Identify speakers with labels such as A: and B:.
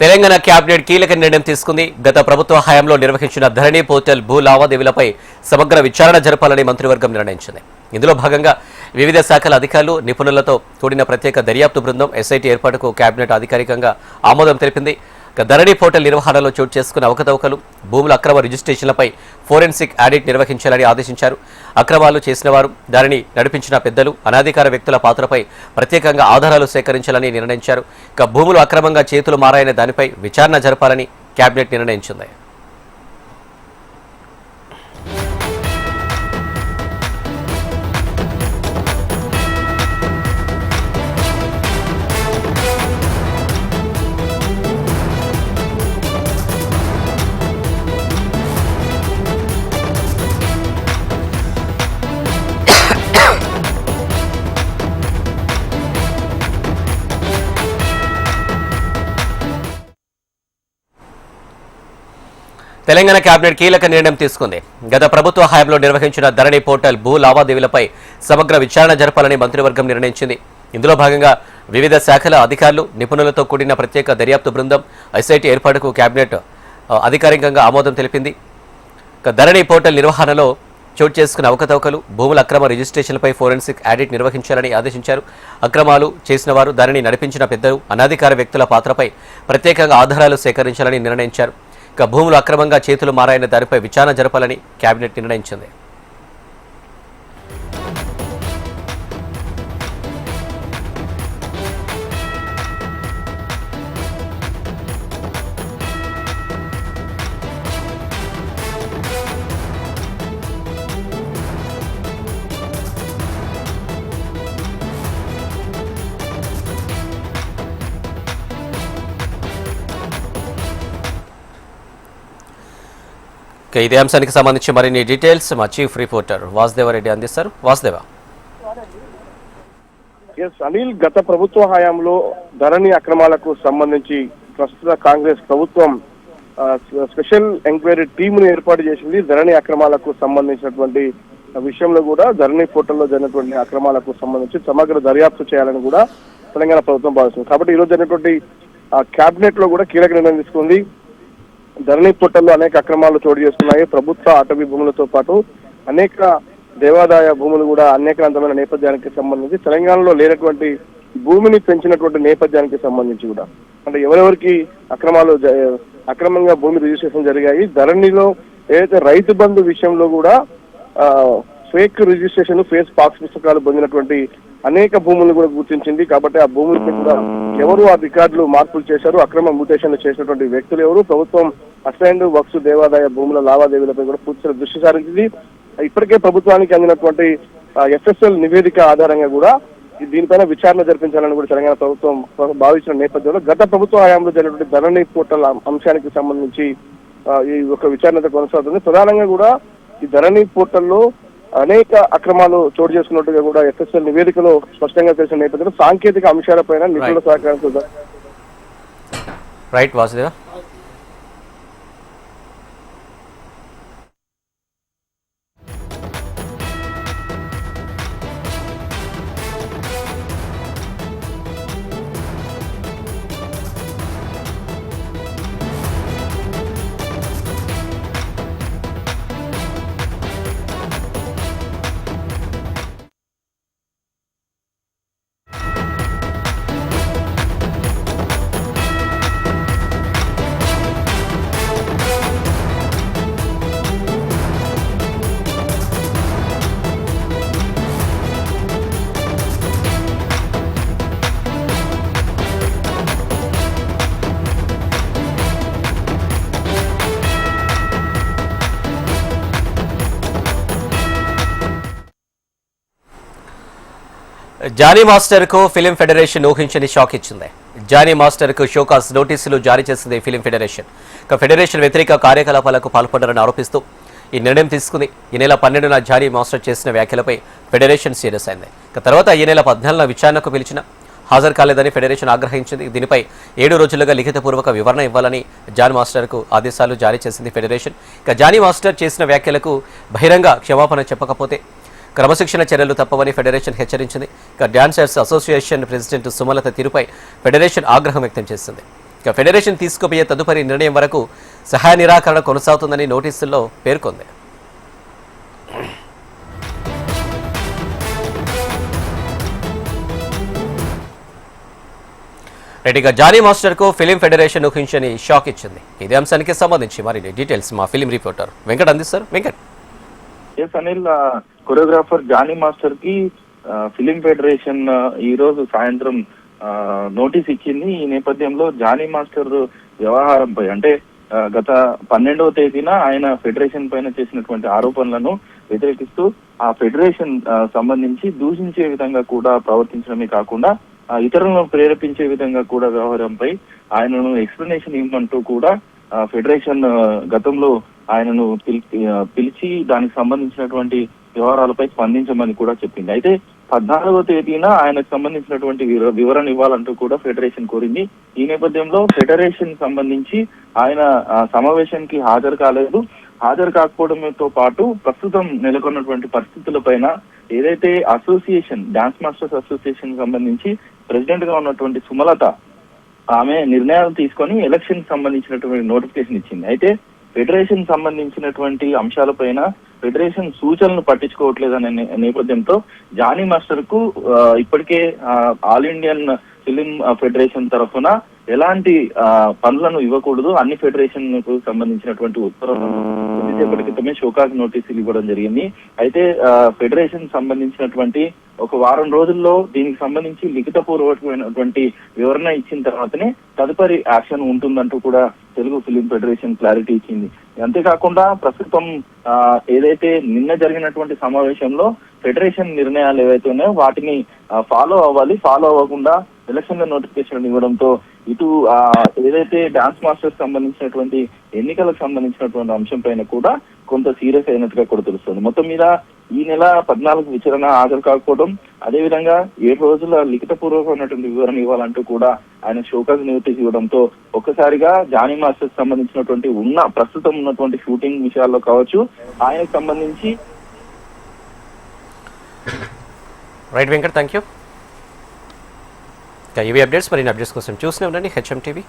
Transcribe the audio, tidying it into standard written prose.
A: Telangana cabinet కీలక నిర్ణయం తీసుకుంది. గత ప్రభుత్వ హయాంలో నిర్వహించిన ధరణి పోర్టల్ భూ లావాదేవీలపై సమగ్ర విచారణ జరపాలని మంత్రివర్గం నిర్ణయించింది. ఇందులో భాగంగా వివిధ శాఖల అధికారులు, నిపుణులతో కూడిన ప్రత్యేక దర్యాప్తు బృందం ఎస్ఐటీ ఏర్పాటుకు కేబినెట్ అధికారికంగా ఆమోదం తెలిపింది. ధరణి పోర్టల్ నిర్వహణలో చోటు చేసుకున్న అవకతవకలు, భూముల అక్రమ రిజిస్ట్రేషన్లపై ఫోరెన్సిక్ ఆడిట్ నిర్వహించాలని ఆదేశించారు. అక్రమాలు చేసిన వారు, దానిని నడిపించిన పెద్దలు, అనాధికార వ్యక్తుల పాత్రపై ప్రత్యేకంగా ఆధారాలు సేకరించాలని నిర్ణయించారు. భూములు అక్రమంగా చేతులు మారాయనే దానిపై విచారణ జరపాలని కేబినెట్ నిర్ణయించింది. తెలంగాణ కేబినెట్ కీలక నిర్ణయం తీసుకుంది. గత ప్రభుత్వ హయాంలో నిర్వహించిన ధరణి పోర్టల్ భూ లావాదేవీలపై సమగ్ర విచారణ జరపాలని మంత్రివర్గం నిర్ణయించింది. ఇందులో భాగంగా వివిధ శాఖల అధికారులు, నిపుణులతో కూడిన ప్రత్యేక దర్యాప్తు బృందం ఎస్ఐటీ ఏర్పాటుకు కేబినెట్ అధికారికంగా ఆమోదం తెలిపింది. ధరణి పోర్టల్ నిర్వహణలో చోటు చేసుకున్న అవకతవకలు, భూముల అక్రమ రిజిస్ట్రేషన్లపై ఫోరెన్సిక్ ఆడిట్ నిర్వహించాలని ఆదేశించారు. అక్రమాలు చేసిన వారు, దానిని నడిపించిన పెద్దలు, అనాధికార వ్యక్తుల పాత్రపై ప్రత్యేకంగా ఆధారాలు సేకరించాలని నిర్ణయించారు. భూములు అక్రమంగా చేతులు మారాయన్న దానిపై విచారణ జరపాలని కేబినెట్ నిర్ణయించింది. ఇదే అంశానికి సంబంధించి మరిన్ని డీటెయిల్స్ మా చీఫ్ రిపోర్టర్ వాసుదేవరెడ్డి అందిస్తారు. వాసుదేవ.
B: అనిల్, గత ప్రభుత్వ హయాంలో ధరణి అక్రమాలకు సంబంధించి ప్రస్తుత కాంగ్రెస్ ప్రభుత్వం స్పెషల్ ఎంక్వైరీ టీమును ఏర్పాటు చేసింది. ధరణి అక్రమాలకు సంబంధించినటువంటి విషయంలో కూడా ధరణి పోర్టల్లో జరిగినటువంటి అక్రమాలకు సంబంధించి సమగ్ర దర్యాప్తు చేయాలని కూడా తెలంగాణ ప్రభుత్వం భావిస్తుంది. కాబట్టి ఈరోజు జరిగినటువంటి కేబినెట్ లో కూడా కీలక నిర్ణయం తీసుకుంది. ధరణి పోర్టల్లో అనేక అక్రమాలు చోటు చేస్తున్నాయి. ప్రభుత్వ అటవీ భూములతో పాటు అనేక దేవాదాయ భూములు కూడా అనేకవంతమైన నేపథ్యానికి సంబంధించి తెలంగాణలో లేనటువంటి భూమిని పెంచినటువంటి నేపథ్యానికి సంబంధించి కూడా అంటే ఎవరెవరికి అక్రమంగా భూమి రిజిస్ట్రేషన్ జరిగాయి. ధరణిలో ఏదైతే రైతు బంధు విషయంలో కూడా ఫేక్ రిజిస్ట్రేషన్, ఫేక్ పాస్ పుస్తకాలు పొందినటువంటి అనేక భూములను కూడా గుర్తించింది. కాబట్టి ఆ భూములకి కూడా ఎవరు ఆ రికార్డులు మార్పులు చేశారు, అక్రమ మ్యూటేషన్లు చేసినటువంటి వ్యక్తులు ఎవరు, ప్రభుత్వం అసైన్డ్ వక్స్ దేవాదాయ భూముల లావాదేవీలపై కూడా పూర్తిగా దృష్టి సారించింది. ఇప్పటికే ప్రభుత్వానికి అందినటువంటి ఎఫ్ఎస్ఎల్ నివేదిక ఆధారంగా కూడా దీనిపైన విచారణ జరిపించాలని కూడా తెలంగాణ ప్రభుత్వం భావించిన నేపథ్యంలో గత ప్రభుత్వ హయాంలో జరిగినటువంటి ధరణి పోర్టల్ అంశానికి సంబంధించి ఈ ఒక విచారణ కొనసాగుతుంది. ప్రధానంగా కూడా ఈ ధరణి పోర్టల్లో అనేక అక్రమాలు చోటు చేసుకున్నట్టుగా కూడా ఎఫ్ఎస్ఎల్ నివేదికలో స్పష్టంగా తెలిసిన నేపథ్యంలో సాంకేతిక అంశాలపైన నిపుణుల సహకారంతో
A: రైట్ వాసుదేవ. జానీ మాస్టర్ కు ఫిలిం ఫెడరేషన్ ఊహించని షాక్ ఇచ్చింది. జానీ మాస్టర్ కు షోకాస్ నోటీసులు జారీ చేసింది ఫిలిం ఫెడరేషన్. ఫెడరేషన్ వ్యతిరేక కార్యకలాపాలకు పాల్పడ్డారని ఆరోపిస్తూ ఈ నిర్ణయం తీసుకుంది. ఈ నెల 12న జానీ మాస్టర్ చేసిన వ్యాఖ్యలపై ఫెడరేషన్ సీరియస్ అయింది. తర్వాత ఈ నెల 14న విచారణకు పిలిచిన హాజరు కాలేదని ఫెడరేషన్ ఆగ్రహించింది. దీనిపై 7 రోజులుగా లిఖితపూర్వక వివరణ ఇవ్వాలని జానీ మాస్టర్కు ఆదేశాలు జారీ చేసింది ఫెడరేషన్. జానీ మాస్టర్ చేసిన వ్యాఖ్యలకు బహిరంగ క్షమాపణ చెప్పకపోతే క్రమశిక్షణ చర్యలు తప్పవని ఫెడరేషన్ హెచ్చరించింది. డాన్సర్స్ అసోసియేషన్ ప్రెసిడెంట్ సుమలత తీరుపై ఫెడరేషన్ ఆగ్రహం వ్యక్తం చేసింది. ఇక ఫెడరేషన్ తీసుకుపోయే తదుపరి నిర్ణయం వరకు సహాయ నిరాకరణ కొనసాగుతుందని నోటీసుల్లో పేర్కొంది. రెడ్డిగా జానీ మాస్టర్ కు ఫిలిం ఫెడరేషన్ ఊహించని షాక్ ఇచ్చింది. ఇదే అంశానికి సంబంధించి మరిన్ని డీటెయిల్స్ మా ఫిలిం రిపోర్టర్ వెంకట్ అందిస్తారు. వెంకట్.
C: అనిల్, కొరియోగ్రాఫర్ జానీ మాస్టర్ కి ఫిలిం ఫెడరేషన్ ఈ రోజు సాయంత్రం నోటీస్ ఇచ్చింది. ఈ నేపథ్యంలో జానీ మాస్టర్ వ్యవహారంపై అంటే గత 12వ తేదీన ఆయన ఫెడరేషన్ పైన చేసినటువంటి ఆరోపణలను వ్యతిరేకిస్తూ ఆ ఫెడరేషన్ సంబంధించి దూషించే విధంగా కూడా ప్రవర్తించడమే కాకుండా ఇతరులను ప్రేరేపించే విధంగా కూడా వ్యవహారంపై ఆయనను ఎక్స్ప్లెనేషన్ ఇవ్వమంటూ కూడా ఫెడరేషన్ గతంలో ఆయనను పిలిచి దానికి సంబంధించినటువంటి వ్యవహారాలపై స్పందించమని కూడా చెప్పింది. అయితే 14వ తేదీన ఆయనకు సంబంధించినటువంటి వివరణ ఇవ్వాలంటూ కూడా ఫెడరేషన్ కోరింది. ఈ నేపథ్యంలో ఫెడరేషన్ సంబంధించి ఆయన సమావేశానికి హాజరు కాలేదు. హాజరు కాకపోవడంతో పాటు ప్రస్తుతం నెలకొన్నటువంటి పరిస్థితులపైన ఏదైతే అసోసియేషన్ డాన్స్ మాస్టర్స్ అసోసియేషన్ సంబంధించి ప్రెసిడెంట్ గా ఉన్నటువంటి సుమలత ఆమె నిర్ణయాలు తీసుకొని ఎలక్షన్ సంబంధించినటువంటి నోటిఫికేషన్ ఇచ్చింది. అయితే ఫెడరేషన్ సంబంధించినటువంటి అంశాలపైన ఫెడరేషన్ సూచనలు పట్టించుకోవట్లేదనే నేపథ్యంతో జానీ మాస్టర్ కు ఇప్పటికే ఆల్ ఇండియన్ ఫిలిం ఫెడరేషన్ తరఫున ఎలాంటి పనులను ఇవ్వకూడదు, అన్ని ఫెడరేషన్ కు సంబంధించినటువంటి ఉత్తర్వులను కొద్దిసేపటి క్రితమే షోకాజ్ నోటీసులు ఇవ్వడం జరిగింది. అయితే ఫెడరేషన్ సంబంధించినటువంటి ఒక వారం రోజుల్లో దీనికి సంబంధించి లిఖితపూర్వకమైనటువంటి వివరణ ఇచ్చిన తర్వాతనే తదుపరి యాక్షన్ ఉంటుందంటూ కూడా తెలుగు ఫిలిం ఫెడరేషన్ క్లారిటీ ఇచ్చింది. అంతేకాకుండా ప్రస్తుతం ఏదైతే నిన్న జరిగినటువంటి సమావేశంలో ఫెడరేషన్ నిర్ణయాలు ఏవైతే ఉన్నాయో వాటిని ఫాలో అవ్వాలి, ఫాలో అవ్వకుండా ఎలక్షన్ నోటిఫికేషన్ ఇవ్వడంతో ఇటు ఏదైతే డాన్స్ మాస్టర్స్ సంబంధించినటువంటి ఎన్నికలకు సంబంధించినటువంటి అంశం పైన కూడా కొంత సీరియస్ అయినట్టుగా కూడా తెలుస్తుంది. మొత్తం మీద ఈ నెల 14 విచారణ హాజరు కాకపోవడం, అదేవిధంగా 7 రోజుల లిఖితపూర్వకమైనటువంటి వివరణ ఇవ్వాలంటూ కూడా ఆయన షోకాజ్ నోటీస్ ఇవ్వడంతో ఒక్కసారిగా జానీ మాస్టర్స్ సంబంధించినటువంటి ప్రస్తుతం ఉన్నటువంటి షూటింగ్ విషయాల్లో కావచ్చు, ఆయనకు సంబంధించి
A: రైట్ వెంకట్, థ్యాంక్ యూ. ఇవి అప్డేట్స్, మరిన్ని అప్డేట్స్ కోసం చూస్తూనే ఉండండి HM TV.